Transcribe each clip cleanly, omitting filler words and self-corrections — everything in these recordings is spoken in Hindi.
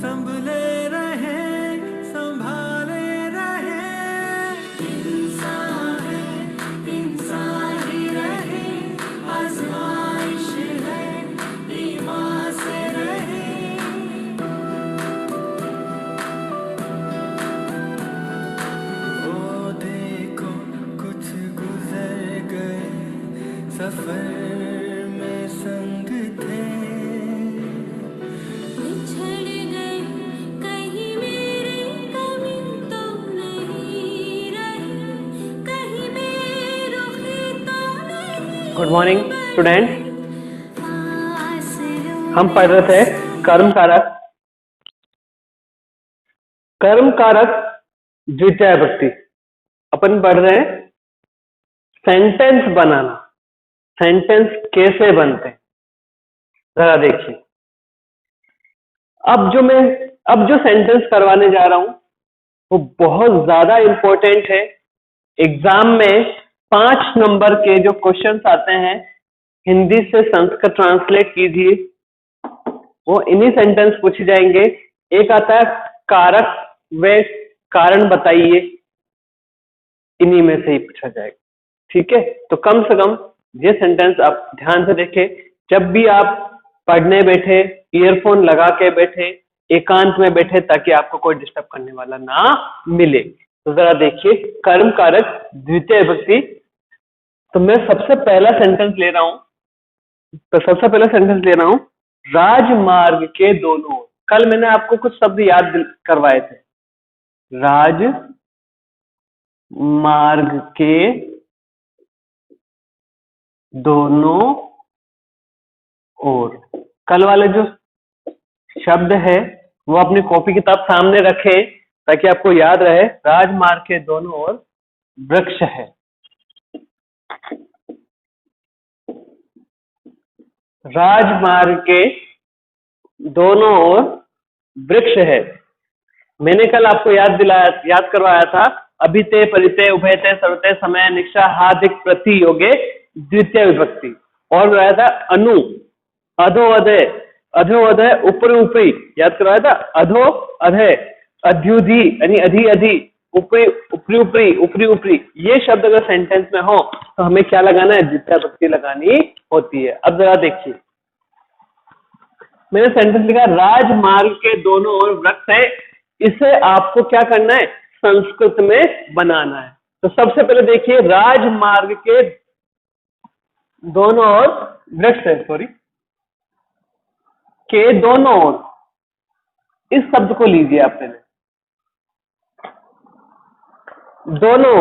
संभले रहे संभाले रहे, इंसान है इंसान ही रहे, आजमाइश है ईमान से रहे। वो देखो कुछ गुजर गए, सफर में संग थे, बिछड़ गए कहीं मेरे कमी तो नहीं रही, कहीं मेरे रुखी तो नहीं। Good morning student. आसरों हम पढ़ रहे थे कर्म कारक। कर्म कारक द्वितीय विभक्ति। अपन पढ़ रहे हैं सेंटेंस बनाना, सेंटेंस कैसे बनते हैं जरा देखिए। अब जो सेंटेंस करवाने जा रहा हूं वो बहुत ज्यादा इंपॉर्टेंट है। एग्जाम में 5 नंबर के जो क्वेश्चंस आते हैं हिंदी से संस्कृत ट्रांसलेट कीजिए, वो इन्हीं सेंटेंस पूछे जाएंगे। एक आता है कारक व कारण बताइए, इन्हीं में से ही पूछा जाएगा। ठीक है, तो कम से कम ये सेंटेंस आप ध्यान से देखें। जब भी आप पढ़ने बैठे, ईयरफोन लगा के बैठे, एकांत में बैठे, ताकि आपको कोई डिस्टर्ब करने वाला ना मिले। तो जरा देखिए कर्म कारक द्वितीय विभक्ति। तो मैं सबसे पहला सेंटेंस ले रहा हूं, राजमार्ग के दोनों ओर। कल मैंने आपको कुछ शब्द याद करवाए थे। राजमार्ग के दोनों ओर। कल वाले जो शब्द है वो अपनी कॉपी किताब सामने रखें ताकि आपको याद रहे। राजमार्ग के दोनों ओर वृक्ष है। राजमार्ग के दोनों ओर वृक्ष है। मैंने कल आपको याद करवाया था अभिते परिते उभयते सर्वते समय निक्षा हार्दिक प्रति योगे द्वितीय विभक्ति। और बताया था अनु, अधो अधे, अधो अधे, ऊपरी ऊपरी, याद करवाया था। अधो अधे, अध्युधि यानी अधि अधि, ऊपरी ऊपरी ऊपरी, ऊपरी ऊपरी। ये शब्द अगर सेंटेंस में हो तो हमें क्या लगाना है? द्वितीय विभक्ति लगानी होती है। अब जरा देखिए, मैंने सेंटेंस लिखा राजमार्ग के दोनों ओर वृक्ष है। इसे आपको क्या करना है? संस्कृत में बनाना है। तो सबसे पहले देखिए, राजमार्ग के दोनों ओर वृक्ष है, के दोनों ओर, इस शब्द को लीजिए आप पहले। दोनों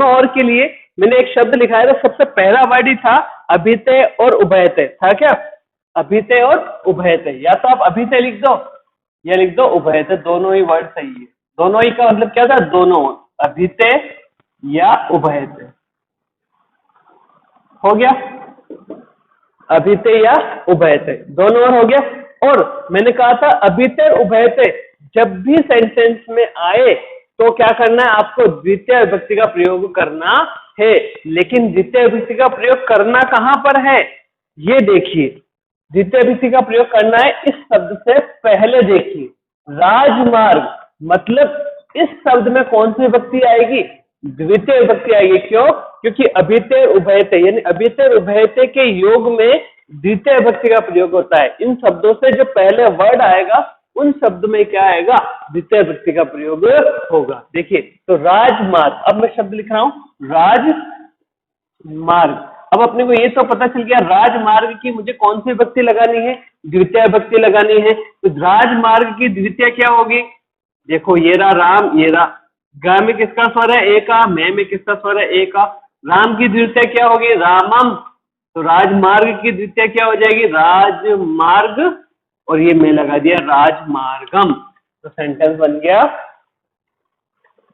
ओर के लिए मैंने एक शब्द लिखा है। तो सबसे पहला वर्ड ही था अभिते और उभयते, था क्या? अभिते और उभयते। या तो आप अभिते लिख दो या लिख दो उभयते, दोनों ही वर्ड सही है। दोनों ही का मतलब क्या था? दोनों ओर, अभिते या उभयते। हो गया, अभिते या उभयते, दोनों ओर हो गया। और मैंने कहा था अभिते उभयते जब भी सेंटेंस में आए तो क्या करना है? आपको द्वितीय विभक्ति का प्रयोग करना है। लेकिन द्वितीय विभक्ति का प्रयोग करना कहां पर है? ये देखिए, द्वितीय विभक्ति का प्रयोग करना है इस शब्द से पहले। देखिए, राजमार्ग मतलब इस शब्द में कौन सी विभक्ति आएगी? द्वितीय विभक्ति आएगी। क्यों? क्योंकि अभिते उभयते यानी अभिते उभयते के योग में द्वितीय विभक्ति का प्रयोग होता है। इन शब्दों से जो पहले वर्ड आएगा उन शब्द में क्या आएगा? द्वितीय विभक्ति का प्रयोग होगा। देखिए, तो राजमार्ग, अब मैं शब्द लिख रहा हूं राजमार्ग। अब अपने को ये तो पता चल गया राजमार्ग की मुझे कौन सी विभक्ति लगानी है? द्वितीय विभक्ति लगानी है। तो राजमार्ग की द्वितीय क्या होगी? देखो, ये रहा राम, ये रहा गा में किसका स्वर है? ए का। मैं में किसका स्वर है? ए का। राम की द्वितीय क्या होगी? रामम। तो राजमार्ग की द्वितीय क्या हो जाएगी? राजमार्ग। और ये मैं लगा दिया राजमार्गम। तो सेंटेंस बन गया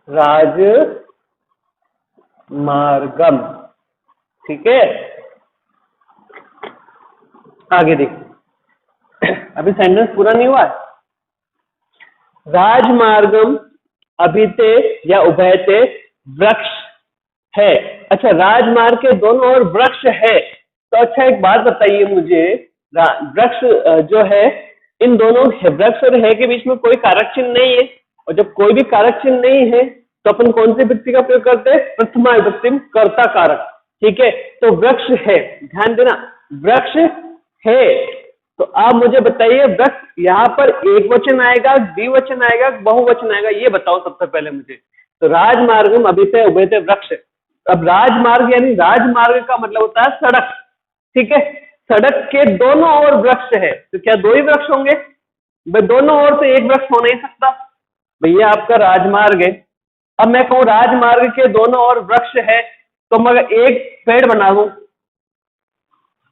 राजमार्गम। ठीक है, आगे देखिए, अभी सेंटेंस पूरा नहीं हुआ है। राजमार्गम अभिते या उभयते वृक्ष है। अच्छा, राजमार्ग के दोनों ओर वृक्ष है। तो अच्छा, एक बात बताइए मुझे, वृक्ष जो है इन दोनों वृक्ष और है के बीच में कोई कारक चिन्ह नहीं है, और जब कोई भी कारक चिन्ह नहीं है तो अपन कौन सी विभक्ति का प्रयोग करते हैं? प्रथमा विभक्ति में कर्ता कारक। ठीक है, तो वृक्ष है, ध्यान देना, वृक्ष है। तो आप मुझे बताइए वृक्ष यहाँ पर एक वचन आएगा, द्विवचन आएगा, बहुवचन आएगा, ये बताओ सबसे पहले मुझे। तो राजमार्गम अभिते उभयते वृक्ष। अब राजमार्ग यानी राजमार्ग का मतलब होता है सड़क। ठीक है, सड़क के दोनों ओर वृक्ष है, तो क्या दो ही वृक्ष होंगे? भाई दोनों ओर तो एक वृक्ष हो नहीं सकता, भैया आपका राजमार्ग है। अब मैं कहूँ राजमार्ग के दोनों ओर वृक्ष है, तो मगर एक पेड़ बना दूं,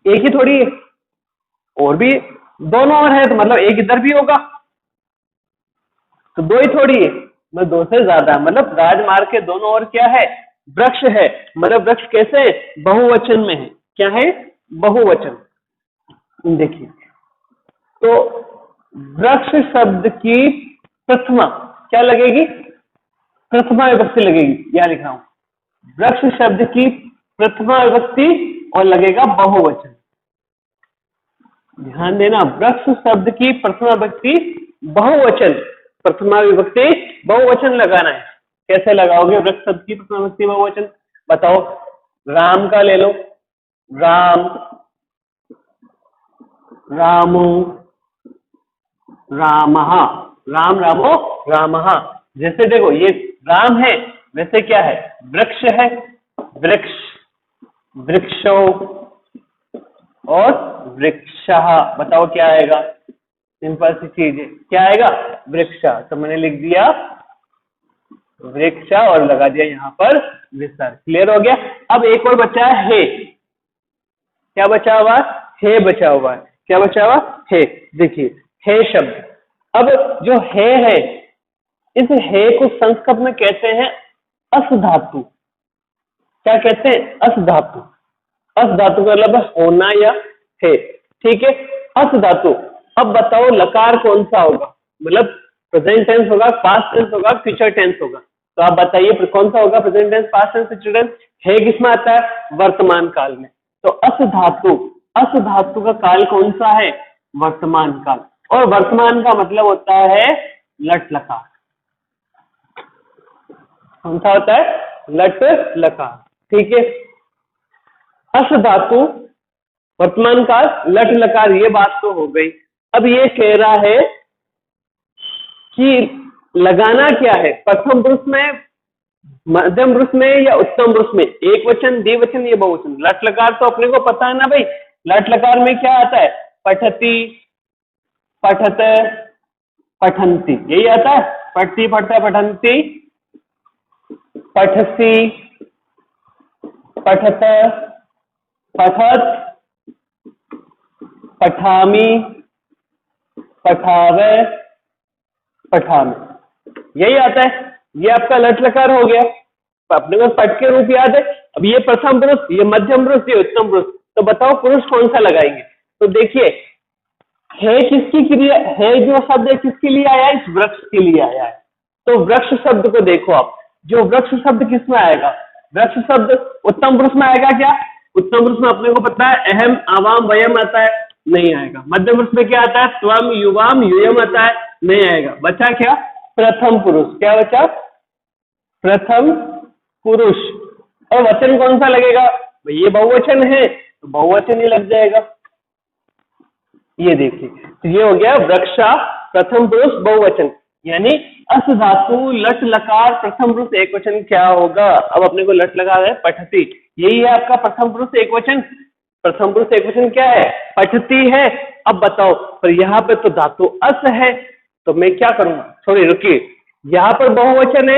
एक ही थोड़ी है, और भी दोनों ओर है, तो मतलब एक इधर भी होगा, तो दो ही थोड़ी है, मतलब दो से ज्यादा है। मतलब राजमार्ग के दोनों ओर क्या है? वृक्ष है। मतलब वृक्ष कैसे? बहुवचन में है। क्या है? बहुवचन। देखिए, तो वृक्ष शब्द की प्रथमा क्या लगेगी? प्रथमा विभक्ति लगेगी। यहां लिख रहा हूं, वृक्ष शब्द की प्रथमा विभक्ति और लगेगा बहुवचन। ध्यान देना, वृक्ष शब्द की प्रथमा विभक्ति बहुवचन, प्रथमा विभक्ति बहुवचन लगाना है। कैसे लगाओगे वृक्ष शब्द की प्रथमा विभक्ति बहुवचन? बताओ। राम का ले लो, राम, रामो, रामः, राम रामो रामः। जैसे देखो ये राम है, वैसे क्या है? वृक्ष है, वृक्ष, वृक्षो और वृक्षः। बताओ क्या आएगा? सिंपल सी चीज है, क्या आएगा? वृक्ष। तो मैंने लिख दिया वृक्ष और लगा दिया यहाँ पर विसर्ग। क्लियर हो गया? अब एक और बचा है, क्या बचा हुआ? है बचा हुआ है। क्या बचा हुआ? है। देखिए, है शब्द। अब जो है इस है को संस्कृत में कहते हैं अस धातु। क्या कहते हैं? अस धातु। अस धातु का मतलब होना या है। ठीक है, अस धातु। अब बताओ लकार कौन सा होगा? मतलब प्रेजेंट टेंस होगा, पास्ट टेंस होगा, फ्यूचर टेंस होगा? तो आप बताइए कौन सा होगा? Present tense, past tense, future tense. है किसमें आता है? वर्तमान काल में। तो अस धातु, अस धातु का काल कौन सा है? वर्तमान काल। और वर्तमान का मतलब होता है लट लकार। कौन सा होता है? लट लकार। ठीक है, अस धातु, वर्तमान काल, लट लकार, ये बात तो हो गई। अब ये कह रहा है कि लगाना क्या है? प्रथम पुरुष में, मध्यम पुरुष में या उत्तम पुरुष में? एक वचन, द्विवचन या बहुवचन? लट लकार तो अपने को पता है ना भाई। लट लकार में क्या आता है? पठती, पठत, पठंती, यही आता है। पठती, पठता, पठंती, पठसी, पठत, पठत, पठामी, पठावे, पठामी, यही आता है। ये आपका लट लकार हो गया। अपने को पट के रूप याद है। अब ये प्रथम पुरुष, ये मध्यम पुरुष, ये उत्तम पुरुष। तो बताओ पुरुष कौन सा लगाएंगे? तो देखिए, है किसकी क्रिया है? जो शब्द है किसके लिए आया है? इस वृक्ष के लिए आया है। तो वृक्ष शब्द को देखो आप, जो वृक्ष शब्द किस में आएगा? वृक्ष शब्द उत्तम पुरुष में आएगा क्या? उत्तम पुरुष में अपने को पता है अहम, आवाम, वयम आता है, नहीं आएगा। मध्यम पुरुष में क्या आता है? त्वम, युवाम, यूयम आता है, नहीं आएगा। बचा क्या? प्रथम पुरुष। क्या बचा? प्रथम पुरुष। और वचन कौन सा लगेगा? ये बहुवचन है तो बहुवचन ही लग जाएगा। ये देखिए, तो ये हो गया वृक्षा, प्रथम पुरुष, बहुवचन। यानी अस धातु, लट लकार, प्रथम पुरुष, एक वचन क्या होगा? अब अपने को लट लगा है पठती, यही है आपका प्रथम पुरुष एक वचन। प्रथम पुरुष एक वचन क्या है? पठती है। अब बताओ, पर यहाँ पे तो धातु अस है, तो मैं क्या करूंगा? थोड़ी रुकिए, यहाँ पर बहुवचन है,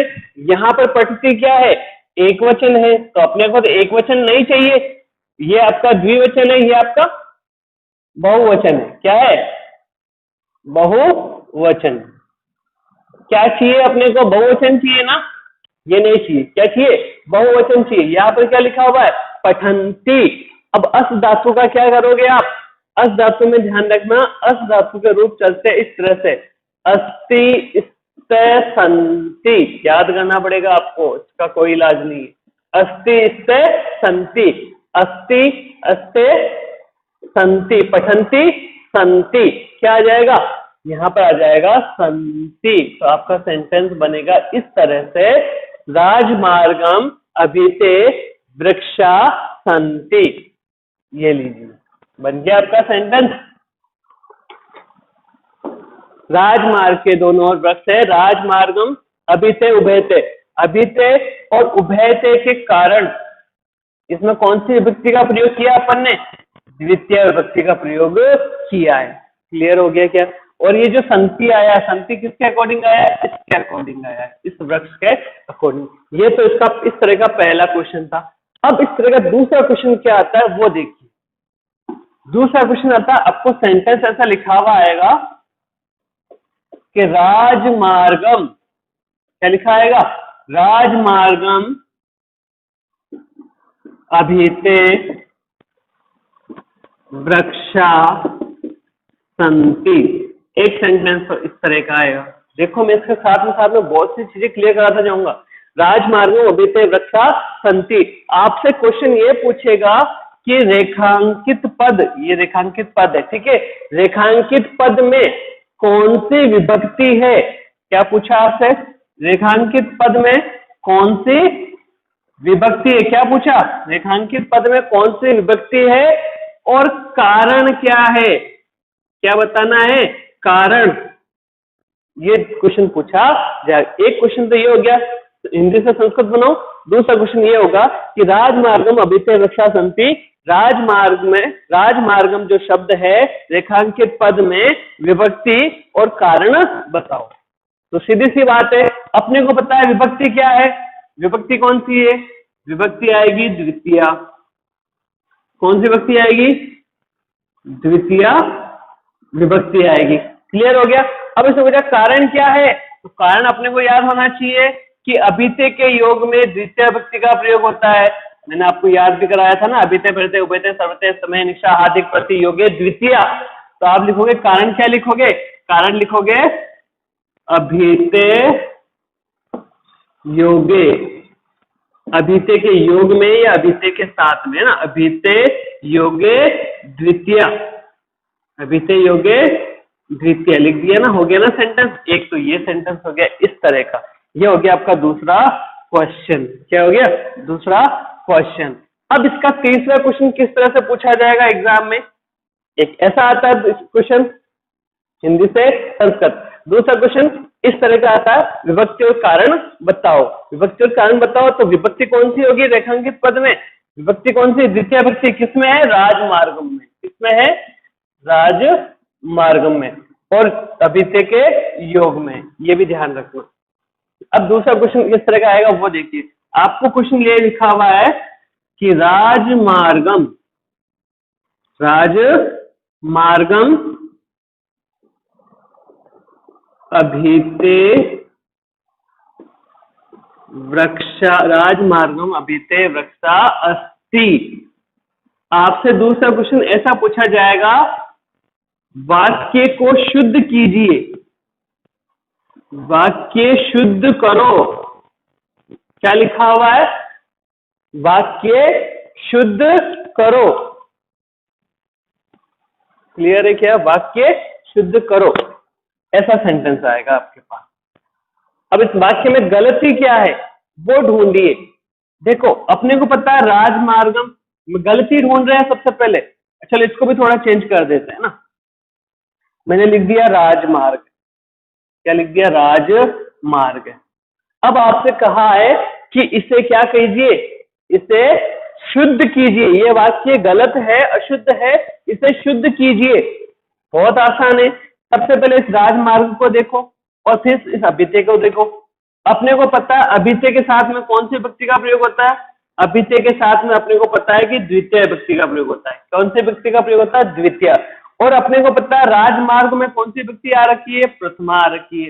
यहाँ पर पठती क्या है? एक वचन है, तो अपने को तो एक वचन नहीं चाहिए। ये आपका द्विवचन है, ये आपका बहुवचन है। क्या है? बहुवचन। क्या चाहिए अपने को? बहुवचन चाहिए ना, ये नहीं चाहिए। क्या चाहिए? बहुवचन चाहिए। यहाँ पर क्या लिखा हुआ है? पठंती। अब अस धातु का क्या करोगे आप? अस धातु में ध्यान रखना, अस धातु के रूप चलते इस तरह से, अस्ति, स्ते, संति। याद करना पड़ेगा आपको, इसका कोई इलाज नहीं है। अस्ति, स्ते, संति, अस्ति, अस्ते, संति, पठंती, संति। क्या आ जाएगा? यहाँ पर आ जाएगा संति। तो आपका सेंटेंस बनेगा इस तरह से, राजमार्गम अभिते वृक्षा संति। ये लीजिए, बन गया आपका सेंटेंस। राजमार्ग के दोनों ओर वृक्ष है, राजमार्गम अभिते उभयते। अभिते और उभयते के कारण इसमें कौन सी विभक्ति का प्रयोग किया अपन ने? द्वितीय विभक्ति का प्रयोग किया है। क्लियर हो गया क्या? और ये जो संति आया, संति किसके अकॉर्डिंग आया है? इसके अकॉर्डिंग आया है, इस वृक्ष के अकॉर्डिंग। ये तो इसका इस तरह का पहला क्वेश्चन था। अब इस तरह का दूसरा क्वेश्चन क्या आता है वो देखिए। दूसरा क्वेश्चन आता है, आपको सेंटेंस ऐसा लिखा हुआ आएगा कि राजमार्गम, क्या लिखा आएगा? राजमार्गम अभिते वृक्षा संति। एक सेंटेंस तो इस तरह का आएगा। देखो मैं इसके साथ में बहुत सी चीजें क्लियर कराता जाऊंगा। राजमार्गम अभिते वृक्षा संति। आपसे क्वेश्चन ये पूछेगा कि रेखांकित पद, ये रेखांकित पद है, ठीक है, रेखांकित पद में कौन सी विभक्ति है? क्या पूछा आपसे? रेखांकित पद में कौन सी विभक्ति है? क्या पूछा? रेखांकित पद में कौन सी विभक्ति है और कारण क्या है? क्या बताना है? कारण। ये क्वेश्चन पूछा जाए। एक क्वेश्चन तो ये हो गया, हिंदी से संस्कृत बनाओ। दूसरा क्वेश्चन ये होगा कि राजमार्गम अभिते वृक्षा संति। राजमार्ग में, राजमार्गम जो शब्द है रेखांकित पद में विभक्ति और कारण बताओ। तो सीधी सी बात है, अपने को पता है विभक्ति क्या है। विभक्ति कौन सी है? विभक्ति आएगी द्वितीय। कौन सी विभक्ति आएगी? द्वितीय विभक्ति आएगी। क्लियर हो गया? अब इसे वजह कारण क्या है? तो कारण अपने को याद होना चाहिए कि अभिते के योग में द्वितीय विभक्ति का प्रयोग होता है। मैंने आपको याद भी कराया था ना, अभिते परते उभयते सर्वते समय निशा हार्दिक प्रति योगे द्वितीय। तो आप लिखोगे कारण, क्या लिखोगे? कारण लिखोगे अभिते योगे। अभिते के योग में या अभिते के साथ में ना, अभिते योगे द्वितीय। अभिते योगे द्वितीय लिख दिया ना, हो गया ना सेंटेंस। एक तो ये सेंटेंस हो गया इस तरह का। ये हो गया आपका दूसरा क्वेश्चन। क्या हो गया? दूसरा क्वेश्चन। अब इसका तीसरा क्वेश्चन किस तरह से पूछा जाएगा एग्जाम में? एक ऐसा आता है क्वेश्चन हिंदी से संस्कृत। दूसरा क्वेश्चन इस तरह का आता है, विभक्ति और कारण बताओ। विभक्ति और कारण बताओ, तो विभक्ति कौन सी होगी रेखांकित पद में? विभक्ति कौन सी? द्वितीय विभक्ति किसमें है? राजमार्गम में। किसमें है? राजमार्गम में। और अभिते के योग में, ये भी ध्यान रखना। अब दूसरा क्वेश्चन किस तरह का आएगा वो देखिए। आपको क्वेश्चन ये लिखा हुआ है कि राजमार्गम, राजमार्गम अभिते वृक्षा, राजमार्गम अभिते वृक्षा अस्ति। आपसे दूसरा क्वेश्चन ऐसा पूछा जाएगा, वाक्य को शुद्ध कीजिए, वाक्य शुद्ध करो। क्या लिखा हुआ है? वाक्य शुद्ध करो। क्लियर है क्या? वाक्य शुद्ध करो, ऐसा सेंटेंस आएगा आपके पास। अब इस वाक्य में गलती क्या है वो ढूंढिए। देखो अपने को पता है राजमार्गम में गलती ढूंढ रहे हैं सबसे पहले। चलो इसको भी थोड़ा चेंज कर देते हैं ना। मैंने लिख दिया राजमार्ग। क्या लिख दिया? राजमार्ग। अब आपसे कहा है कि इसे क्या कीजिए? इसे शुद्ध कीजिए। ये वाक्य गलत है, अशुद्ध है, इसे शुद्ध कीजिए। बहुत आसान है। सबसे पहले इस राजमार्ग को देखो और फिर इस अभिते को देखो। अपने को पता है अभिते के साथ में कौन सी विभक्ति का प्रयोग होता है? अभिते के साथ में अपने को पता है कि द्वितीय विभक्ति का प्रयोग होता है। कौन सी विभक्ति का प्रयोग होता है? द्वितीय। और अपने को पता है राजमार्ग में कौन सी विभक्ति आ रखी है? प्रथमा आ रखी है।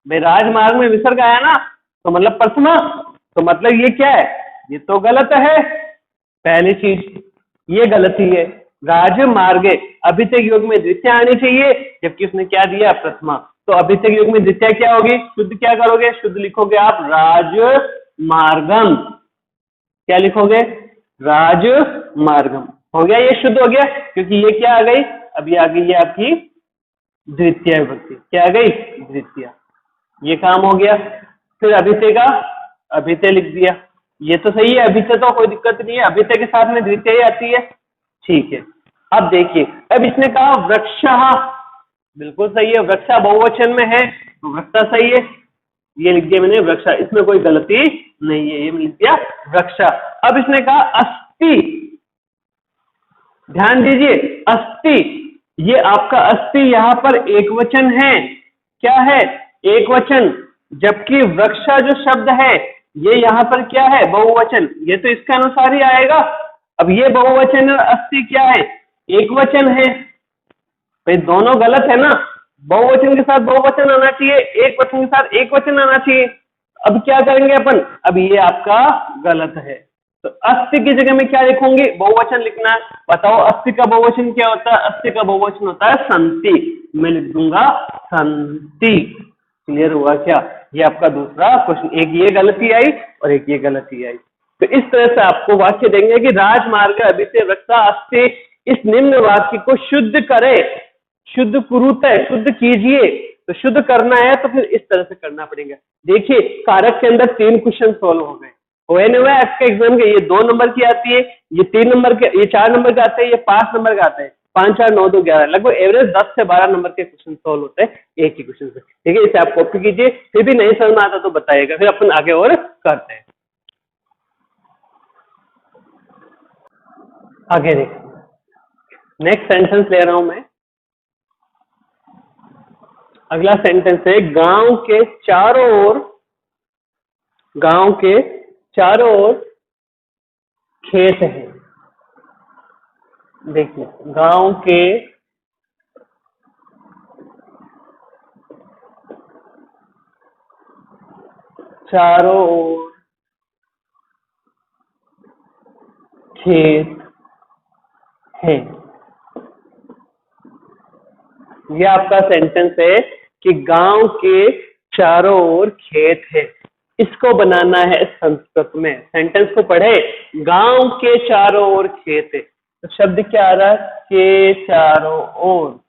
भाई राजमार्ग में विसर्ग आया ना, तो मतलब प्रथमा, तो मतलब ये क्या है? ये तो गलत है। पहली चीज ये गलती है। राजमार्ग अभिते योग में द्वितीय आनी चाहिए, जबकि उसने क्या दिया? प्रथमा। तो अभिते योग में द्वितीय क्या होगी? शुद्ध क्या करोगे? शुद्ध लिखोगे आप राजमार्गम। क्या लिखोगे? राजमार्गम। हो गया, ये शुद्ध हो गया, क्योंकि ये क्या आ गई? अब ये आ गई है आपकी द्वितीय विभक्ति, क्या आ गई? द्वितीय। ये काम हो गया। फिर अभिते का अभिते लिख दिया, ये तो सही है, अभिते तो कोई दिक्कत नहीं है, अभिते के साथ में द्वितीय ही आती है, ठीक है। अब देखिए, अब इसने कहा वृक्षः, बिल्कुल सही है, वृक्षा बहुवचन में है तो वृक्षा सही है, ये लिख दिया मैंने वृक्षा, इसमें कोई गलती नहीं है, ये लिख दिया वृक्षा। अब इसने कहा अस्ति, ध्यान दीजिए, अस्ति, ये आपका अस्ति यहाँ पर एक वचन है, क्या है? एक वचन, जबकि वृक्षा जो शब्द है ये यहाँ पर क्या है? बहुवचन, ये तो इसके अनुसार ही आएगा। अब ये बहुवचन और अस्ति क्या है? एक वचन है, भाई दोनों गलत है ना, बहुवचन के साथ बहुवचन आना चाहिए, एक वचन के साथ एक वचन आना चाहिए। अब क्या करेंगे अपन? अब ये आपका गलत है, तो अस्ति की जगह में क्या लिखूंगी? बहुवचन लिखना है। बताओ अस्ति का बहुवचन क्या होता है? अस्ति का बहुवचन होता है संति, मैं लिख दूंगा संति। क्लियर हुआ क्या? ये आपका दूसरा क्वेश्चन, एक ये गलती आई और एक ये गलती आई। तो इस तरह से आपको वाक्य देंगे कि राजमार्ग अभिते वृक्षा अस्ति, इस निम्न वाक्य को शुद्ध करे, शुद्ध कुरुते, शुद्ध कीजिए। तो शुद्ध करना है तो फिर इस तरह से करना पड़ेगा। देखिए कारक के अंदर 3 क्वेश्चन सोल्व हो गए, हुए नहीं हुआ आपके एग्जाम के? ये 2 नंबर की आती है, ये 3 नंबर के, ये 4 नंबर का आते हैं, ये 5 नंबर का आता है, 5 4 9 2 11, लगभग एवरेज 10 से 12 नंबर के क्वेश्चन सोल्व होते हैं एक ही क्वेश्चन से। ठीक है, इसे आप कॉपी कीजिए, फिर भी नहीं समझ में आता तो बताइएगा, फिर अपन आगे और करते हैं। आगे देखिए, नेक्स्ट सेंटेंस ले रहा हूं मैं। अगला सेंटेंस है गांव के चारों ओर, गांव के चारों ओर खेत है। देखिए, गांव के चारों ओर खेत है, ये आपका सेंटेंस है कि गांव के चारों ओर खेत है। इसको बनाना है संस्कृत में, सेंटेंस को पढ़े, गांव के चारों ओर खेत है, तो शब्द क्या आ रहा है? के चारों ओर।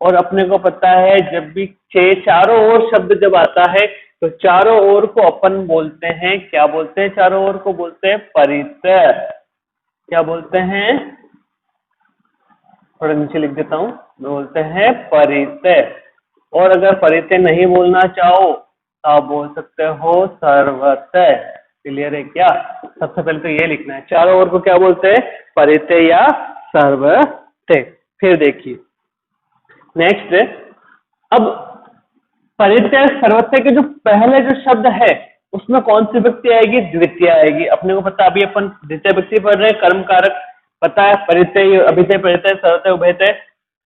और अपने को पता है जब भी के चारों ओर शब्द जब आता है तो चारों ओर को अपन बोलते हैं, क्या बोलते हैं? चारों ओर को बोलते हैं परितः। क्या बोलते हैं? थोड़ा नीचे लिख देता हूं, बोलते हैं परितः। और अगर परितः नहीं बोलना चाहो तो आप बोल सकते हो सर्वतः। क्लियर है क्या? सबसे पहले तो ये लिखना है, चारों ओर को क्या बोलते हैं? परितः या सर्वतः। फिर देखिए नेक्स्ट, अब परितः सर्वतः के जो पहले जो शब्द है उसमें कौन सी विभक्ति आएगी? द्वितीय आएगी। अपने को पता, अभी अपन द्वितीय विभक्ति पढ़ रहे हैं, कर्म कारक पता है, परितः, अभितः, परितः, सर्वतः, उभयतः,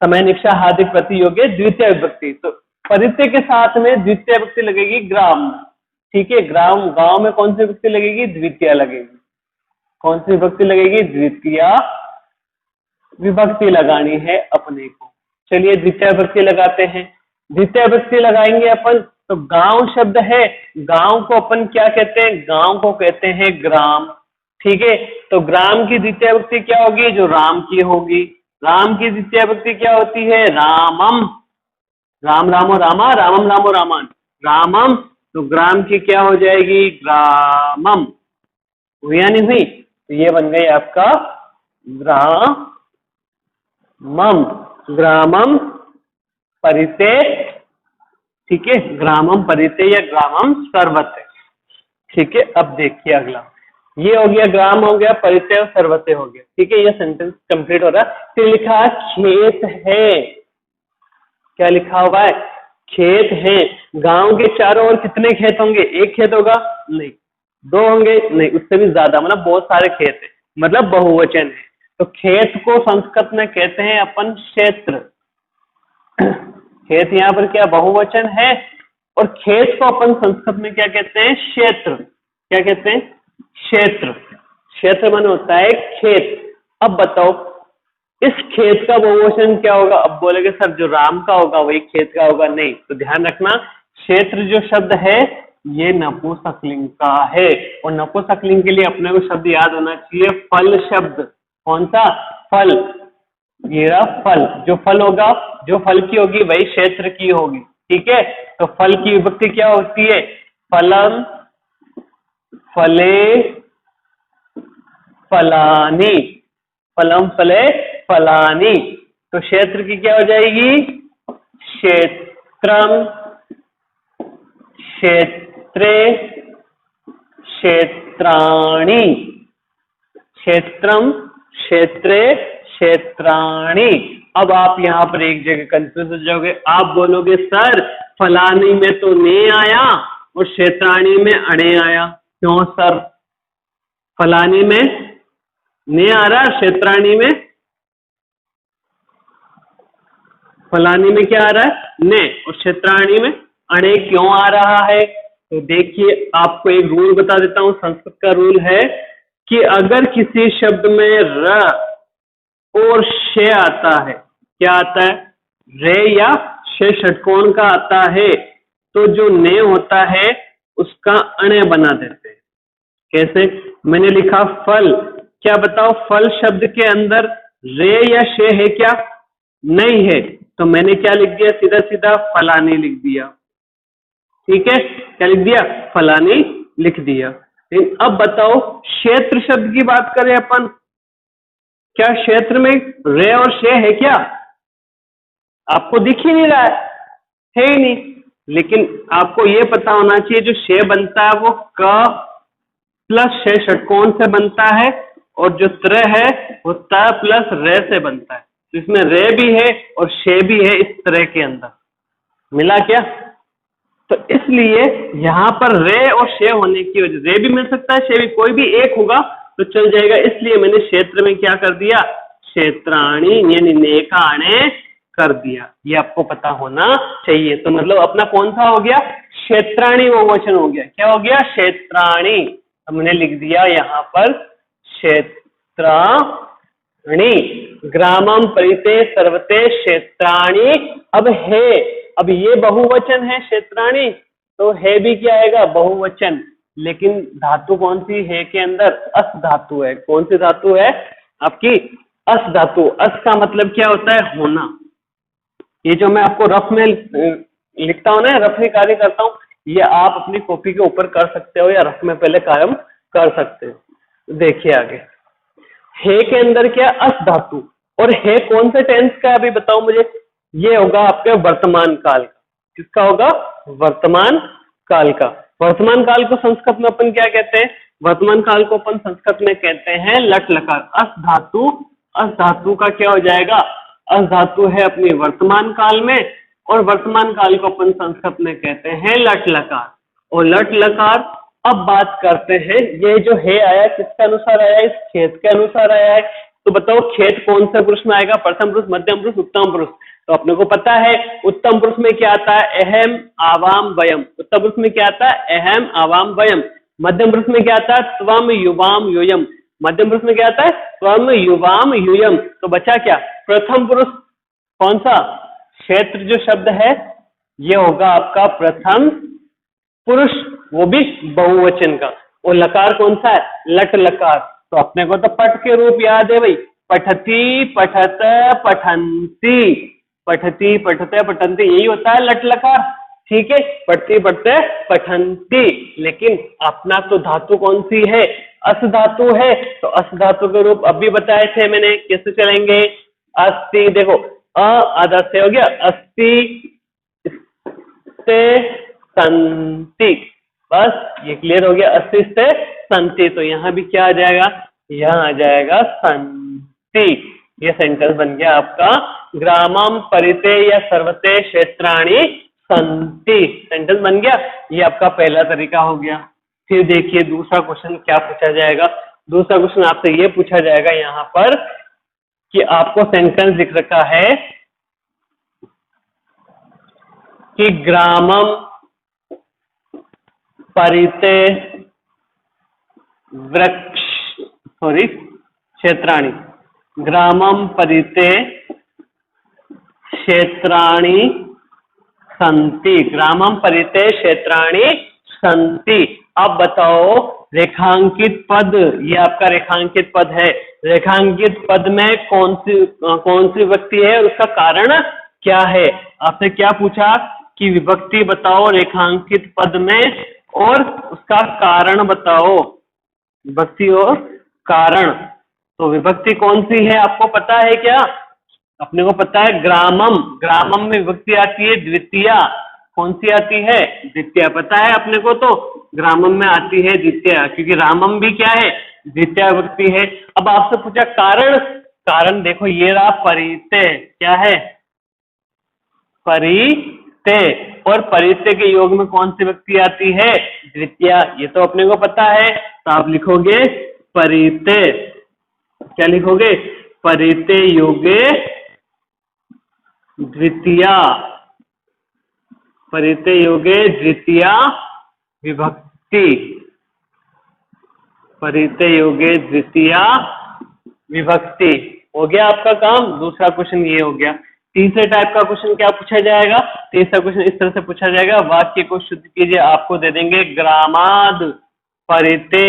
समय, निष्ठा, हार्दिक, प्रतियोगी, द्वितीय विभक्ति। तो परितः के साथ में द्वितीय विभक्ति लगेगी ग्राम। ठीक है, ग्राम, गांव में कौन सी विभक्ति लगेगी? द्वितीय लगेगी। कौन सी विभक्ति लगेगी? द्वितीय विभक्ति लगानी है अपने को। चलिए द्वितीय विभक्ति लगाते हैं। द्वितीय विभक्ति लगाएंगे अपन, तो गांव शब्द है, गांव को अपन क्या कहते हैं? गांव को कहते हैं ग्राम। ठीक है, तो ग्राम की द्वितीय विभक्ति क्या होगी? जो राम की होगी। राम की द्वितीय विभक्ति क्या होती है? रामम। राम रामो रामा, रामम रामो रामान, रामम। तो ग्राम की क्या हो जाएगी? ग्रामम। हुई या नहीं हुई? तो ये बन गई आपका ग्रामम। ग्रामम परितः, ठीक है, ग्रामम परितः या ग्रामम सर्वतः। ठीक है, अब देखिए अगला, ये हो गया ग्राम, हो गया परितः और सर्वतः हो गया। ठीक है, ये सेंटेंस कंप्लीट हो रहा है। फिर लिखा खेत है। क्या लिखा हुआ है? खेत है। गांव के चारों ओर कितने खेत होंगे? एक खेत होगा? नहीं। 2 होंगे? नहीं, उससे भी ज्यादा, मतलब बहुत सारे खेत है, मतलब बहुवचन है। तो खेत को संस्कृत में कहते हैं अपन क्षेत्र। खेत यहाँ पर क्या बहुवचन है, और खेत को अपन संस्कृत में क्या कहते हैं? क्षेत्र। क्या कहते हैं? क्षेत्र। क्षेत्र माने होता है खेत। अब बताओ इस खेत का बहुवचन क्या होगा? अब बोलेगे सर जो राम का होगा वही खेत का होगा। नहीं, तो ध्यान रखना, क्षेत्र जो शब्द है ये नपुंसकलिंग का है, और नपुंसकलिंग के लिए अपने को शब्द याद होना चाहिए फल शब्द। कौन सा? फल। ये रहा फल, जो फल होगा, जो फल की होगी वही क्षेत्र की होगी, ठीक है। तो फल की विभक्ति क्या होती है? फलम, फले, फलानी, फलम, फले, फलानी। तो क्षेत्र की क्या हो जाएगी? क्षेत्रम, क्षेत्रे, क्षेत्राणि, क्षेत्रम, क्षेत्रे, क्षेत्राणि। अब आप यहां पर एक जगह कंफ्यूज हो जाओगे, आप बोलोगे सर फलानी में तो ने आया और क्षेत्राणी में अणे आया, क्यों सर? फलानी में ने आ रहा, क्षेत्राणी में, फलानी में क्या आ रहा है? ने, और क्षेत्राणी में अणे क्यों आ रहा है? तो देखिए आपको एक रूल बता देता हूं, संस्कृत का रूल है कि अगर किसी शब्द में र और शे आता है, क्या आता है? रे या शे षटकोण का आता है, तो जो ने होता है उसका अणे बना देते हैं। कैसे? मैंने लिखा फल, क्या बताओ फल शब्द के अंदर रे या शे है क्या? नहीं है, तो मैंने क्या लिख दिया? सीधा सीधा फलानी लिख दिया, ठीक है। क्या लिख दिया? फलानी लिख दिया। लेकिन अब बताओ क्षेत्र शब्द की बात करें अपन, क्या क्षेत्र में रे और शे है क्या? आपको दिख ही नहीं रहा है ही नहीं। लेकिन आपको यह पता होना चाहिए जो शे बनता है वो क प्लस शे षटकोण से बनता है, और जो त्र है वो त प्लस रे से बनता है। तो इसमें रे भी है और शे भी है इस तरह के अंदर, मिला क्या? तो इसलिए यहां पर रे और शे होने की वजह, रे भी मिल सकता है, शे भी, कोई भी एक होगा तो चल जाएगा। इसलिए मैंने क्षेत्र में क्या कर दिया? क्षेत्राणी यानी ने का अणे कर दिया। ये आपको पता होना चाहिए। तो मतलब अपना कौन सा हो गया? क्षेत्राणी बहुवचन हो गया। क्या हो गया? क्षेत्राणी। हमने लिख दिया यहां पर क्षेत्राणी। ग्रामम परिते सर्वते क्षेत्राणी। अब है, अब ये बहुवचन है क्षेत्राणी, तो है भी क्या आएगा? बहुवचन। लेकिन धातु कौन सी है के अंदर? अस धातु है। कौन सी धातु है आपकी? अस धातु। अस का मतलब क्या होता है? होना। ये जो मैं आपको रफ में लिखता हूं ना, रफ में कार्य करता हूं, ये आप अपनी कॉपी के ऊपर कर सकते हो या रफ में पहले कायम कर सकते हो। देखिए आगे, हे के अंदर क्या? अस धातु। और हे कौन से टेंस का? अभी बताओ मुझे। ये होगा आपके वर्तमान काल का। किसका होगा? वर्तमान काल का। वर्तमान काल को संस्कृत में अपन क्या कहते हैं? वर्तमान काल को अपन संस्कृत में कहते हैं लट लकार। अस धातु, अस धातु का क्या हो जाएगा? अस धातु है अपनी वर्तमान काल में, और वर्तमान काल को अपन संस्कृत में कहते हैं लट लकार। और लट लकार, अब बात करते हैं, ये जो है आया किसके अनुसार आया? इस खेत के अनुसार आया है। तो बताओ खेत कौन से पुरुष में आएगा? प्रथम पुरुष, मध्यम पुरुष, उत्तम पुरुष। तो अपने को पता है उत्तम पुरुष में क्या आता है? अहम, आवाम, वयम। उत्तम पुरुष में क्या आता है? अहम, आवाम, वयम। मध्यम पुरुष में क्या आता है? त्वम, युवाम, यूयम। मध्यम पुरुष में क्या आता है? त्वम, युवाम, यूयम। तो बचा क्या? प्रथम पुरुष कौन सा? क्षेत्र जो शब्द है ये होगा आपका प्रथम पुरुष, वो भी बहुवचन का। और लकार कौन सा है? लट लकार। तो अपने को तो पठ के रूप याद है भाई, पठती, पठत, पठंती, पठती, पठते, पठंती, यही होता है लट लकार, ठीक है। पढ़ती, पढ़ते, पठंती। लेकिन अपना तो धातु कौन सी है? अस धातु है। तो अस धातु के रूप अभी बताए थे मैंने, कैसे चलेंगे? अस्ति, देखो आधा से हो गया, अस्ति, संति, बस ये क्लियर हो गया। अस्ति से संति, तो यहां भी क्या आ जाएगा? यहां आ जाएगा संति। ये सेंटेंस बन गया आपका ग्रामम परिते या सर्वते क्षेत्राणि संति। सेंटेंस बन गया। ये आपका पहला तरीका हो गया। फिर देखिए दूसरा क्वेश्चन क्या पूछा जाएगा। दूसरा क्वेश्चन आपसे ये पूछा जाएगा यहां पर कि आपको सेंटेंस दिख रखा है कि ग्रामम परिते वृक्ष, सॉरी, क्षेत्राणि। ग्रामम परिते क्षेत्राणि संति। ग्रामम परिते क्षेत्राणि संति। अब बताओ रेखांकित पद, ये आपका रेखांकित पद है। रेखांकित पद में कौन सी विभक्ति है और उसका कारण क्या है? आपसे क्या पूछा कि विभक्ति बताओ रेखांकित पद में और उसका कारण बताओ, विभक्ति और कारण। तो विभक्ति कौन सी है आपको पता है क्या? अपने को पता है ग्रामम, ग्रामम में विभक्ति आती है द्वितीया। कौन सी आती है? द्वितीय। पता है अपने को, तो ग्रामम में आती है द्वितीय, क्योंकि रामम भी क्या है? द्वितीय विभक्ति है। अब आपसे पूछा कारण, कारण देखो ये रहा परिते, क्या है? परिते। और परिते के योग में कौन सी विभक्ति आती है? द्वितीय। ये तो अपने को पता है, तो आप लिखोगे परिते। क्या लिखोगे? परिते योगे द्वितीया, परिते योगे द्वितीया विभक्ति, परिते योगे द्वितीया विभक्ति। हो गया आपका काम। दूसरा क्वेश्चन ये हो गया। तीसरे टाइप का क्वेश्चन क्या पूछा जाएगा? तीसरा क्वेश्चन इस तरह से पूछा जाएगा, वाक्य को शुद्ध कीजिए। आपको दे देंगे ग्रामाद परिते,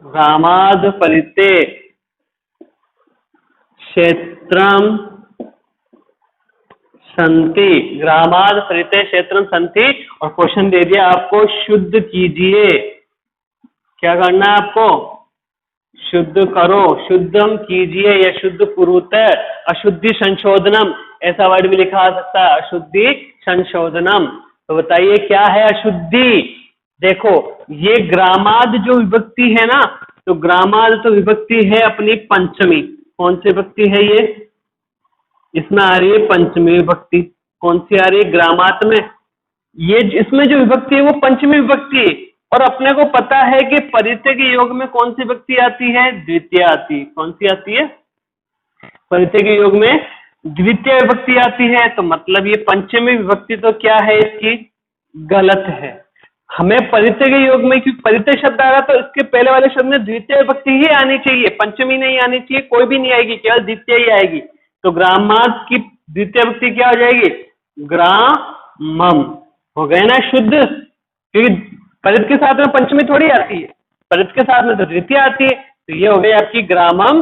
ग्रामाद परिते क्षेत्रम संति, ग्रामाद परिते क्षेत्रम संति। और क्वेश्चन दे दिया आपको शुद्ध कीजिए। क्या करना है आपको? शुद्ध करो, शुद्धम कीजिए या शुद्ध कुरुत, अशुद्धि संशोधनम, ऐसा वर्ड भी लिखा आ सकता है, अशुद्धि संशोधनम। तो बताइए क्या है अशुद्धि? देखो ये ग्रामाद जो विभक्ति है ना, तो ग्रामाद तो विभक्ति है अपनी पंचमी। कौन सी विभक्ति है ये? इसमें आ रही है पंचमी विभक्ति। कौन सी आ रही है? ग्रामात में। ये इसमें जो विभक्ति है वो पंचमी विभक्ति है। और अपने को पता है कि परिते के योग में कौन सी विभक्ति आती है? द्वितीय आती है। कौन सी आती है? परिते के योग में द्वितीय विभक्ति आती है। तो मतलब ये पंचमी विभक्ति तो क्या है इसकी? गलत है। हमें परिते के योग में, क्योंकि परिते शब्द आ रहा तो इसके पहले वाले शब्द में द्वितीय विभक्ति ही आनी चाहिए, पंचमी नहीं आनी चाहिए, कोई भी नहीं आएगी, केवल द्वितीय ही आएगी। तो ग्रामाद की द्वितीय विभक्ति क्या हो जाएगी? ग्रामम। हो गए ना शुद्ध? क्योंकि परित के साथ में पंचमी थोड़ी आती है, परित के साथ में तो द्वितीय आती है। तो ये हो गई आपकी ग्रामम।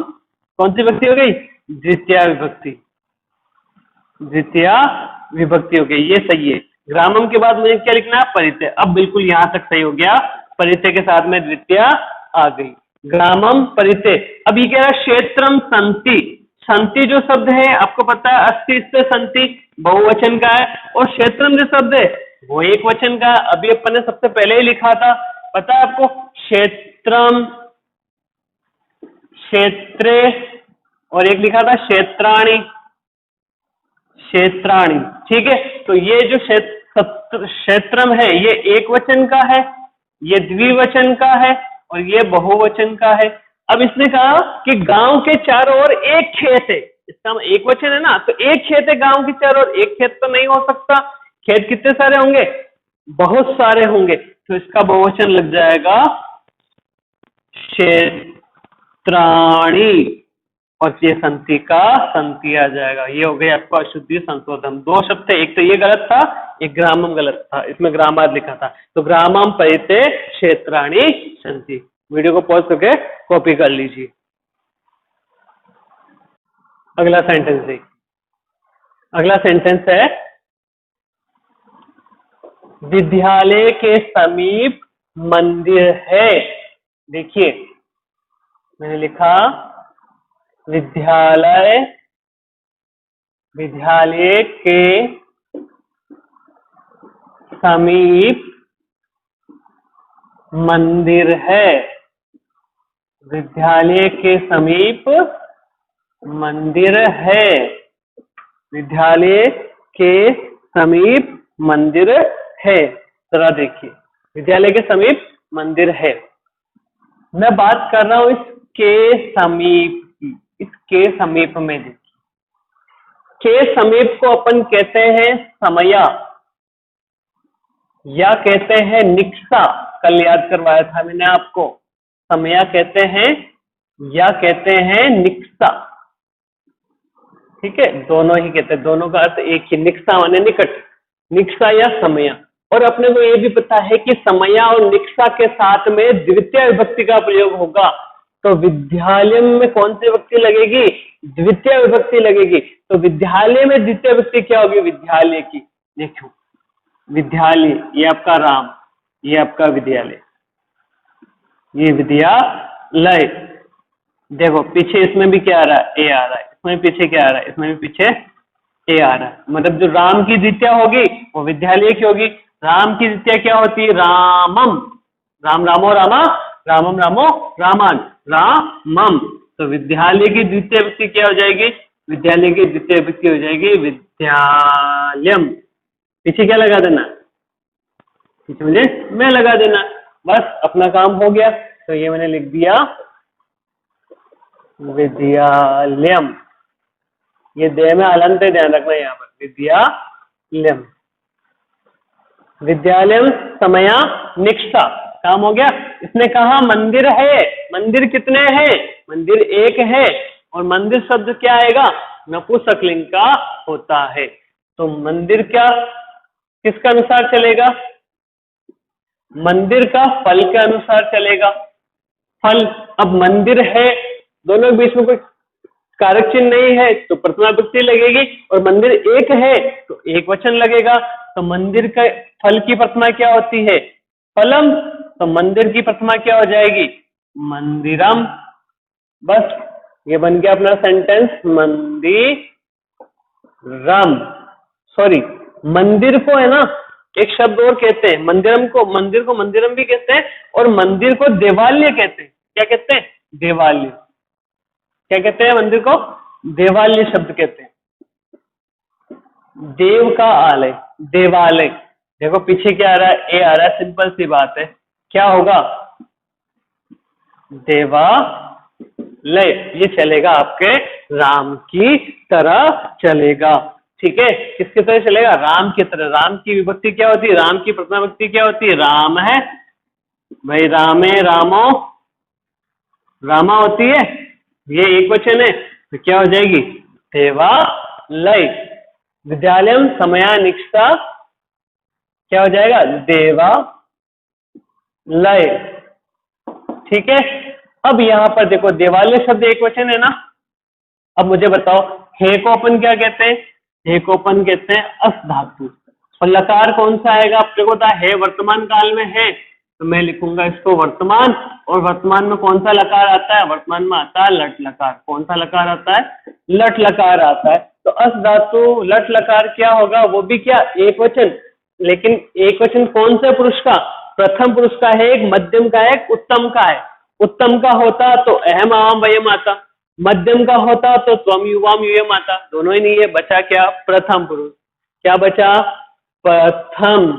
कौन सी विभक्ति हो गई? द्वितीय विभक्ति, द्वितीय विभक्ति हो गई। ये सही है। ग्रामम के बाद मुझे क्या लिखना है? परिते। अब बिल्कुल यहां तक सही हो गया, परिते के साथ में द्वितीय आ गई। ग्रामम परिते। अब ये कह रहा है क्षेत्रम संति। संति जो शब्द है आपको पता है अस्ति से संति बहुवचन का है, और क्षेत्रम जो शब्द है वो एक वचन का। अभी अपन ने सबसे पहले ही लिखा था, पता है आपको? क्षेत्रम, क्षेत्रे, और एक लिखा था क्षेत्राणि, क्षेत्राणि। ठीक है। तो ये जो क्षेत्रम है ये एक वचन का है, ये द्विवचन का है, और ये बहुवचन का है। अब इसने कहा कि गांव के चारों ओर एक खेत है, इसका एक वचन है ना, तो एक खेत है गांव के चारों ओर। एक खेत तो नहीं हो सकता, खेत कितने सारे होंगे? बहुत सारे होंगे। तो इसका बहुवचन लग जाएगा क्षेत्राणि, और ये संति का संति आ जाएगा। ये हो गया आपका अशुद्धि संशोधन। दो शब्द थे, एक तो ये गलत था, एक ग्रामम गलत था, इसमें ग्रामाद लिखा था। तो ग्रामम परिते क्षेत्राणि संति। वीडियो को पॉज करके कॉपी कर लीजिए। अगला सेंटेंस देखिए। अगला सेंटेंस है विद्यालय के समीप मंदिर है। देखिए मैंने लिखा विद्यालय, विद्यालय के समीप मंदिर है, विद्यालय के समीप मंदिर है, विद्यालय के समीप मंदिर है। जरा देखिए, विद्यालय के समीप मंदिर है। मैं बात कर रहा हूं इसके समीप की, इसके समीप में। देखिए के समीप को अपन कहते हैं समया, या कहते हैं निक्सा। कल याद करवाया था मैंने आपको, समया कहते हैं या कहते हैं निक्सा। ठीक है, दोनों ही कहते हैं, दोनों का अर्थ एक ही। निक्सा माने निकट, निक्सा या समया। और अपने को ये भी पता है कि समया और निक्सा के साथ में द्वितीय विभक्ति का प्रयोग होगा, तो विद्यालयम में कौन सी विभक्ति लगेगी? द्वितीय विभक्ति लगेगी। तो विद्यालय में द्वितीय विभक्ति क्या होगी? विद्यालय की। देखो विद्यालय, ये आपका राम, ये आपका विद्यालय, ये विद्यालय। देखो पीछे इसमें भी क्या आ रहा है? ए आ रहा है। इसमें पीछे क्या आ रहा है? इसमें भी पीछे ए आ रहा है। मतलब जो राम की द्वितीय होगी वो विद्यालय की होगी। राम की द्वितीय क्या होती है? रामम। राम रामो रामा, रामम रामो रामान, रामम। तो विद्यालय की द्वितीय विभक्ति क्या हो जाएगी? विद्यालय की द्वितीय विभक्ति हो जाएगी विद्यालयम। पीछे क्या लगा देना? पीछे मुझे मैं लगा देना, बस अपना काम हो गया। तो ये मैंने लिख दिया विद्यालयम। ये दे में हलंत ध्यान रखना, यहाँ पर विद्यालयम। विद्यालयम समया निष्ठा, काम हो गया। इसने कहा मंदिर है, मंदिर कितने हैं? मंदिर एक है। और मंदिर शब्द क्या आएगा? नपुंसकलिंग का होता है। तो मंदिर क्या किसका अनुसार चलेगा? मंदिर का फल के अनुसार चलेगा। फल, अब मंदिर है, दोनों के बीच में कोई कारक चिन्ह नहीं है तो प्रथमा विभक्ति लगेगी, और मंदिर एक है तो एक वचन लगेगा। तो मंदिर का फल की प्रथमा क्या होती है? फलम। तो मंदिर की प्रथमा क्या हो जाएगी? मंदिरम। बस ये बन गया अपना सेंटेंस, मंदिरम। सॉरी, मंदिर को है ना एक शब्द और कहते हैं, मंदिरम को, मंदिर को मंदिरम भी कहते हैं, और मंदिर को देवालय कहते हैं। क्या कहते हैं? देवालय। क्या कहते हैं? मंदिर को देवालय शब्द कहते हैं। देव का आलय, देवालय। देखो पीछे क्या आ रहा है? ए आ रहा है, सिंपल सी बात है, क्या होगा? देवालय। ये चलेगा आपके राम की तरह चलेगा, ठीक है। किसकी तरह चलेगा? राम की तरह। राम की विभक्ति क्या होती है? राम की प्रथमा विभक्ति क्या होती है? राम है भाई, रामे रामो रामा होती है, ये एक वचन है तो क्या हो जाएगी? देवालय। विद्यालयम समया निष्ठा क्या हो जाएगा? देवालय, ठीक है। अब यहां पर देखो देवालय शब्द एक वचन है ना। अब मुझे बताओ हे को अपन क्या कहते हैं? हे को अपन कहते हैं अस धातु। और लकार कौन सा आएगा? अपने को है वर्तमान काल में है तो मैं लिखूंगा इसको वर्तमान। और वर्तमान में कौन सा लकार आता है? वर्तमान में आता है लट लकार। कौन सा लकार आता है? लट लकार आता है। तो अस धातु लट लकार क्या होगा? वो भी क्या? एक वचन। लेकिन एक वचन कौन से पुरुष का? प्रथम पुरुष का है, एक मध्यम का है, एक उत्तम का है। उत्तम का होता तो अहम आवाम वयम आता, मध्यम का होता तो त्वम युवाम यूयम आता। दोनों ही नहीं है, बचा क्या? प्रथम पुरुष। क्या बचा? प्रथम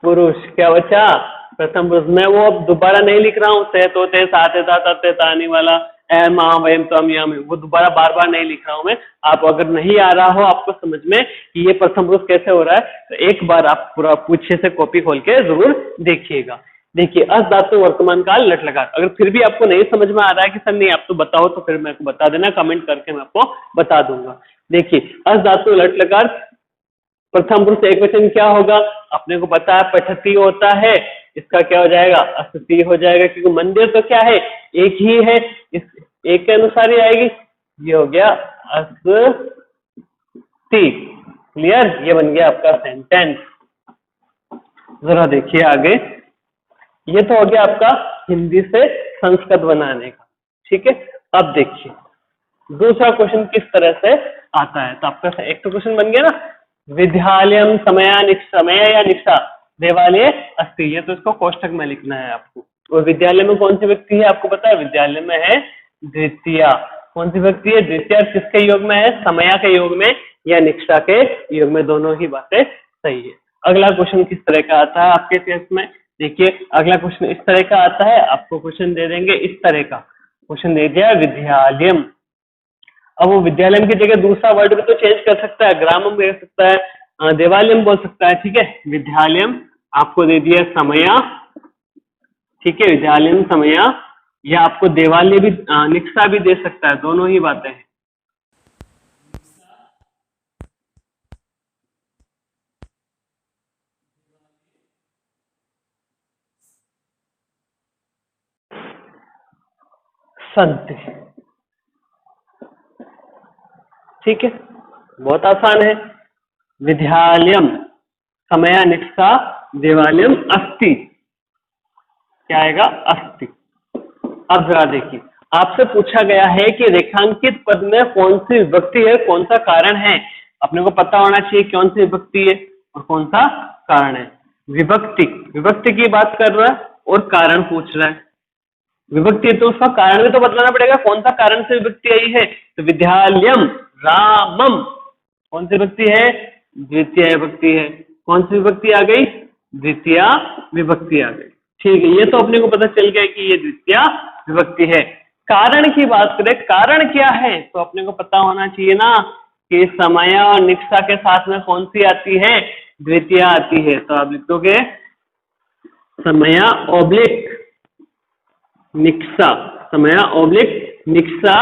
पुरुष। क्या बचा? प्रथम पुरुष। मैं वो अब दोबारा नहीं लिख रहा हूँ, ते तो ते साते ता तानी वाला अहम आवाम वयम त्वम युवाम, वो दोबारा बार बार नहीं लिख रहा हूं मैं। आप अगर नहीं आ रहा हो आपको समझ में कि ये प्रथम पुरुष कैसे हो रहा है तो एक बार आप पूरा पूछे से कॉपी खोल के जरूर देखिएगा। देखिए अस धातु वर्तमान काल लट लकार। अगर फिर भी आपको नहीं समझ में आ रहा है कि सर नहीं आप तो बताओ, तो फिर मेरे को बता देना, कमेंट करके मैं आपको बता दूंगा। देखिए अस धातु लट लकार प्रथम पुरुष एक वचन क्या होगा? अपने को पता है पठती होता है, इसका क्या हो जाएगा? अस्ति हो जाएगा, क्योंकि मंदिर तो क्या है? एक ही है, इस एक के अनुसार ही आएगी। ये हो गया अस्ति। क्लियर? ये बन गया आपका सेंटेंस। जरा देखिए आगे। ये तो हो गया आपका हिंदी से संस्कृत बनाने का, ठीक है। अब देखिए दूसरा क्वेश्चन किस तरह से आता है। तो आपका एक तो क्वेश्चन बन गया ना, विद्यालयम समया समय या निष्ठा देवालय अस्ति। ये तो इसको कोष्टक में लिखना है आपको। और विद्यालय में कौन सी व्यक्ति है आपको पता है? विद्यालय में है द्वितीया। कौन सी व्यक्ति है? द्वितीया। किसके योग में है? समया के योग में या निष्ठा के योग में। दोनों ही बातें सही है। अगला क्वेश्चन किस तरह का आता है आपके टेस्ट में? देखिए अगला क्वेश्चन इस तरह का आता है, आपको क्वेश्चन दे देंगे इस तरह का। क्वेश्चन दे दिया विद्यालयम। अब वो विद्यालयम की जगह दूसरा वर्ड भी तो चेंज कर सकता है, ग्रामम कह सकता है, देवालयम बोल सकता है, ठीक है। विद्यालयम आपको दे दिया समया, ठीक है, विद्यालयम समया, या आपको देवालय भी निष्ठा भी दे सकता है, दोनों ही बातें हैं। सन्ति। ठीक है, बहुत आसान है। विद्यालयम समया निष्ठा देवालयम अस्ति, क्या आएगा? अस्ति। अब जरा देखिए, आपसे पूछा गया है कि रेखांकित पद में कौन सी विभक्ति है, कौन सा कारण है। अपने को पता होना चाहिए कौन सी विभक्ति है और कौन सा कारण है। विभक्ति की बात कर रहा है और कारण पूछ रहा है। विभक्ति है तो उसका कारण भी तो बतलाना पड़ेगा, कौन सा कारण से विभक्ति आई है। तो विद्यालयम रामम कौन सी विभक्ति है? द्वितीय विभक्ति है। कौन सी विभक्ति आ गई? द्वितीय विभक्ति आ गई। ठीक है, ये तो अपने को पता चल गया कि ये द्वितीय विभक्ति है। कारण की बात करें, कारण क्या है, तो अपने को पता होना चाहिए ना कि समया और निष्ठा के साथ में कौन सी आती है? द्वितीय आती है। तो आप लिख दोगे समया ऑब्लिक निष्ठा, समया ऑब्लिक निष्ठा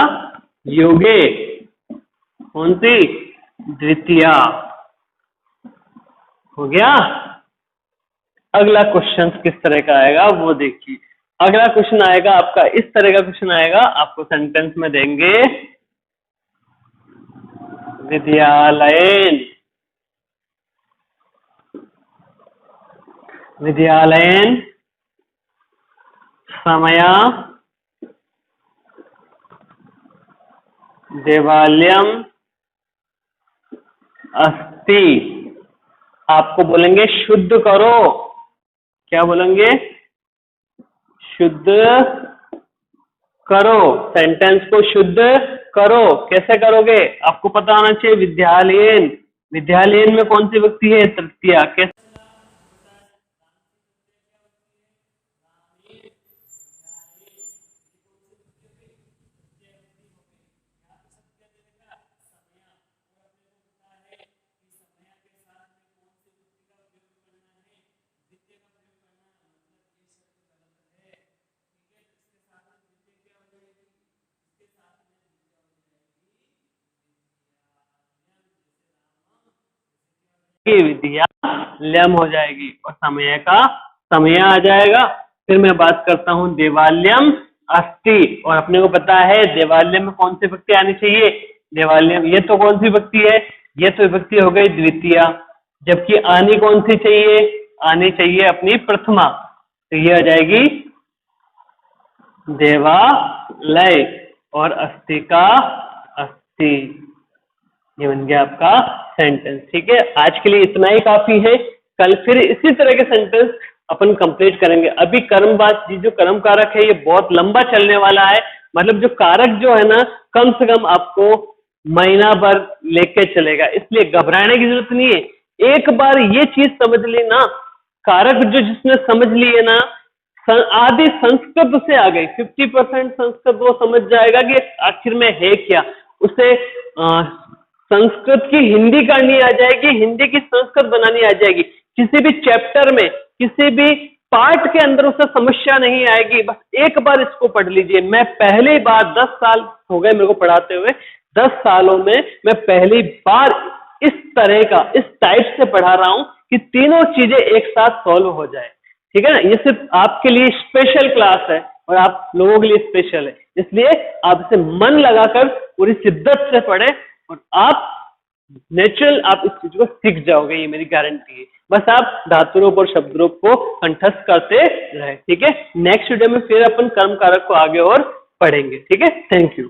योगे कौन सी? द्वितीय। हो गया। अगला क्वेश्चन किस तरह का आएगा वो देखिए। अगला क्वेश्चन आएगा आपका इस तरह का क्वेश्चन आएगा, आपको सेंटेंस में देंगे विद्यालयन, विद्यालयन समया देवालयम अस्ति। आपको बोलेंगे शुद्ध करो, क्या बोलेंगे? शुद्ध करो, सेंटेंस को शुद्ध करो। कैसे करोगे? आपको पता होना चाहिए विद्यालयन, विद्यालयन में कौन सी विभक्ति है? तृतीया। कैसे? विद्यालयम हो जाएगी और समय का समय आ जाएगा। फिर मैं बात करता हूं देवालयम अस्ति, और अपने को पता है देवालयम में कौन सी विभक्ति आनी चाहिए? देवालयम, ये तो कौन सी विभक्ति है? ये तो विभक्ति हो गई द्वितीय, जबकि आनी कौन सी चाहिए? आनी चाहिए अपनी प्रथमा। तो ये आ जाएगी देवालय और अस्ति का अस्ति। ये बन गया आपका सेंटेंस। ठीक है, आज के लिए इतना ही काफी है। कल फिर इसी तरह के सेंटेंस अपन कंप्लीट करेंगे। अभी कर्मवाद जो कर्म कारक है ये बहुत लंबा चलने वाला है। मतलब जो कारक जो है ना, कम से कम आपको महीना भर लेके चलेगा, इसलिए घबराने की जरूरत नहीं है। एक बार ये चीज समझ ली ना, कारक जो जिसने समझ लिए ना, आदि संस्कृत से आ गई, 50% संस्कृत वो समझ जाएगा कि आखिर में है क्या। उसे संस्कृत की हिंदी करनी आ जाएगी, हिंदी की संस्कृत बनानी आ जाएगी। किसी भी चैप्टर में, किसी भी पार्ट के अंदर उसे समस्या नहीं आएगी। बस एक बार इसको पढ़ लीजिए। मैं पहली बार 10 साल हो गए मेरे को पढ़ाते हुए, 10 सालों में मैं पहली बार इस तरह का, इस टाइप से पढ़ा रहा हूं कि तीनों चीजें एक साथ सॉल्व हो जाए। ठीक है ना, ये सिर्फ आपके लिए स्पेशल क्लास है और आप लोगों के लिए स्पेशल है, इसलिए आप इसे मन लगाकर पूरी शिद्दत से पढ़े और आप नेचुरल आप इस चीज को सीख जाओगे, ये मेरी गारंटी है। बस आप धातु रूप और शब्द रूप को कंठस्थ करते रहे। ठीक है, नेक्स्ट वीडियो में फिर अपन कर्म कारक को आगे और पढ़ेंगे। ठीक है, थैंक यू।